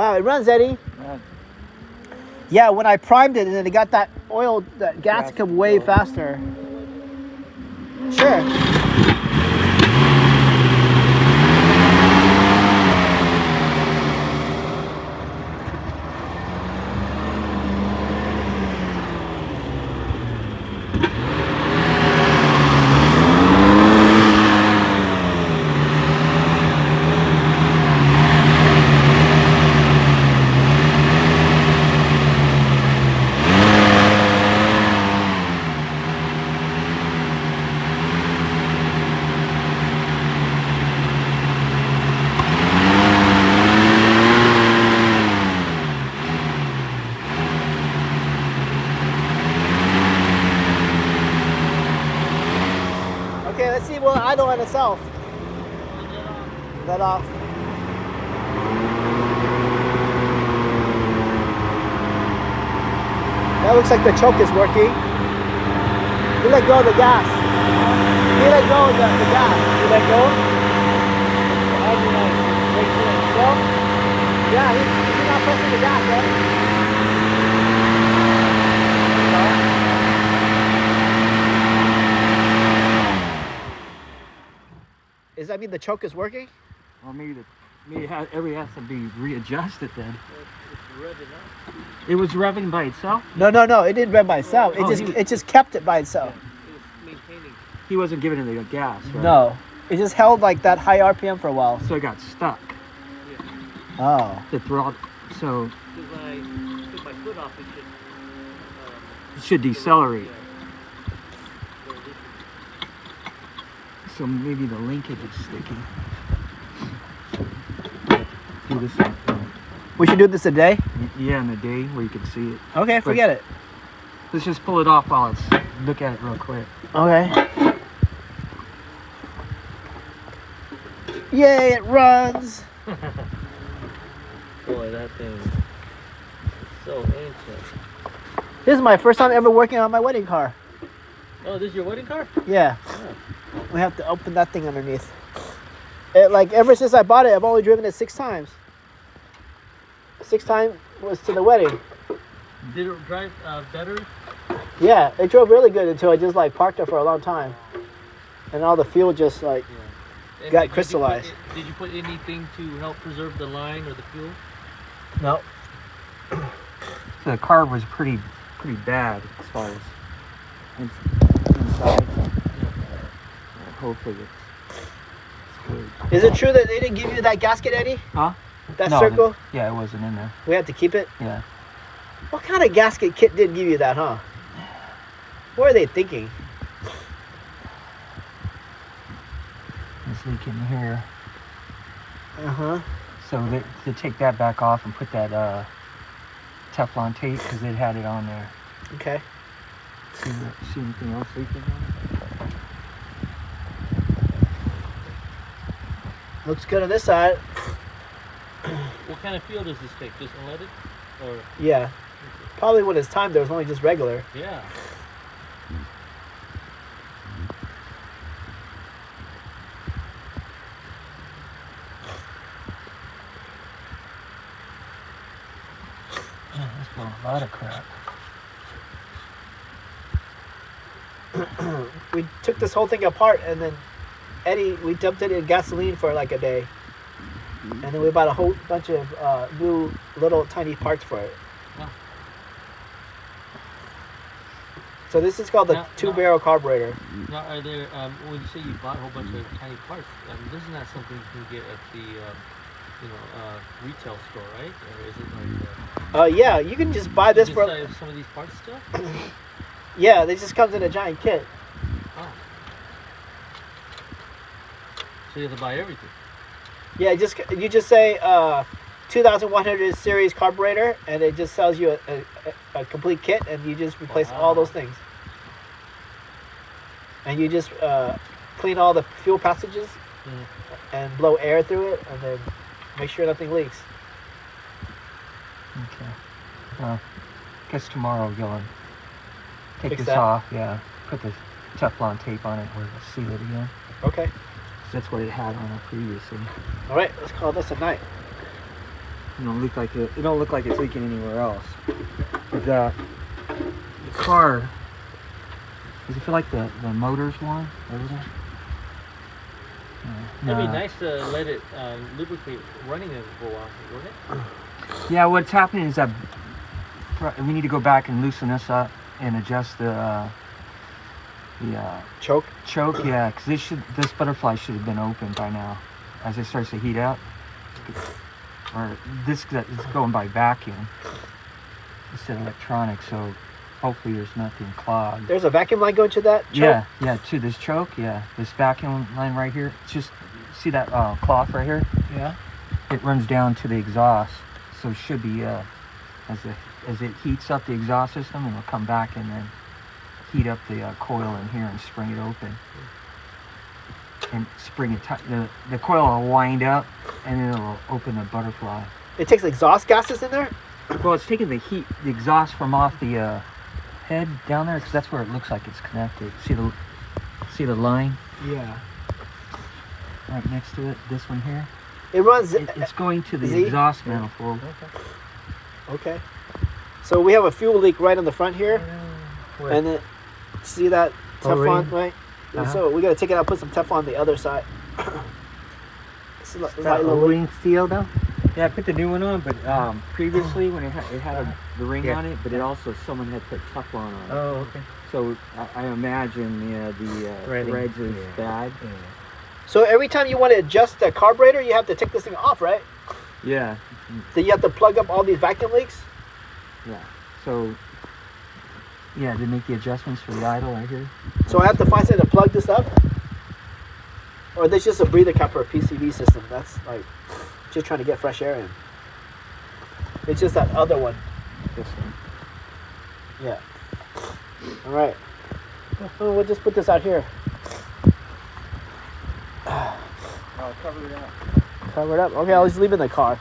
Wow, it runs, Eddie. Yeah. Yeah, when I primed it and then it got that oil, that gas come way faster. Sure. Okay, let's see what idle on itself. Let off. That looks like the choke is working. You let go of the gas. You let go of the gas. You let go? No? Yeah, he's not pressing the gas, right? Does that mean the choke is working? Or maybe it has to be readjusted then. It's revving up. It was revving by itself? No, it didn't rev by itself. It just kept it by itself. Yeah, it was maintaining. He wasn't giving it the gas, right? No. It just held like that high RPM for a while. So it got stuck. Yeah. Oh. The throttle. So Because when I took my foot off, it should decelerate. Yeah. So maybe the linkage is sticky. Do this. We should do this a day? Yeah, in a day where you can see it. Okay, forget it. Let's just pull it off while it's look at it real quick. Okay. Yay, it runs. Boy, that thing is so ancient. This is my first time ever working on my wedding car. Oh, this is your wedding car? Yeah. Oh. We have to open that thing underneath. Like ever since I bought it, I've only driven it 6 times. 6 times was to the wedding. Did it drive better? Yeah, it drove really good until I just like parked it for a long time. And all the fuel just like And got did crystallized. Did you put anything to help preserve the line or the fuel? No. So the carb was pretty bad as far as inside. Hopefully it's good. Is it true that they didn't give you that gasket, Eddie? Huh? That No, circle? Yeah, it wasn't in there. We have to keep it? Yeah. What kind of gasket kit didn't give you that, huh? What are they thinking? It's leaking here. Uh-huh. So they take that back off and put that Teflon tape because it had it on there. Okay. See anything else leaking on it? Looks good on this side. What kind of fuel does this take? Just unleaded? Or Yeah. Probably when it's time, there was only just regular. yeah. Yeah, that's blowing a lot of crap. We took this whole thing apart and then Eddie, we dumped it in gasoline for like a day. And then we bought a whole bunch of new little tiny parts for it. Oh. So this is called the Now- 2-barrel carburetor. Now, are there, when you say you bought a whole bunch of tiny parts, isn't that something you can get at the, retail store, right? Or is it like, Yeah, you can just buy this you for... just have some of these parts still? Yeah, this just comes in a giant kit. Oh. So you have to buy everything. Yeah, you just say 2100 series carburetor, and it just sells you a complete kit, and you just replace all those things. And you just clean all the fuel passages and blow air through it, and then make sure nothing leaks. Okay. Well, guess tomorrow we'll go and take Fix this that? off. Yeah. Put the Teflon tape on it where it'll seal it again. Okay. That's what it had on it previously. All right, let's call this a night. You don't look like it don't look like it's leaking anywhere else. But the car, does it feel like the motor's warm over there? It'd be No. nice to let it lubricate running it for a while, wouldn't it? Yeah, what's happening is that we need to go back and loosen this up and adjust the Choke. choke. Yeah, because this butterfly should have been open by now, as it starts to heat up. Or this is going by vacuum instead of electronic, so hopefully there's nothing clogged. There's a vacuum line going to that choke? Yeah, to this choke, this vacuum line right here. It's just, see that cloth right here? Yeah. It runs down to the exhaust, so it should be, as it heats up the exhaust system, it'll come back and then heat up the coil in here and spring it open. And spring it tight. The coil will wind up and then it'll open the butterfly. It takes exhaust gases in there? Well, it's taking the exhaust from off the head down there, because that's where it looks like it's connected. See the line Yeah. right next to it? This one here. It runs. It's going to the Z? exhaust manifold. Okay. So we have a fuel leak right on the front here, and then see that Teflon, right? And so we got to take it out, put some Teflon on the other side. It's like little O-ring steel though? Yeah, I put the new one on, but previously when it had the ring on it, but it also someone had put Teflon on it. Oh, okay. So I imagine the threads is bad. So every time you want to adjust the carburetor, you have to take this thing off, right? Yeah, Then you have to plug up all these vacuum leaks. yeah. So yeah, to make the adjustments for the idle right here. So I have to find something to plug this up. Or there's just a breather cap for a PCV system. That's like just trying to get fresh air in. It's just that other one. This one. Yeah. All right. Oh, we'll just put this out here. I'll cover it up. Cover it up. Okay, I'll just leave it in the car.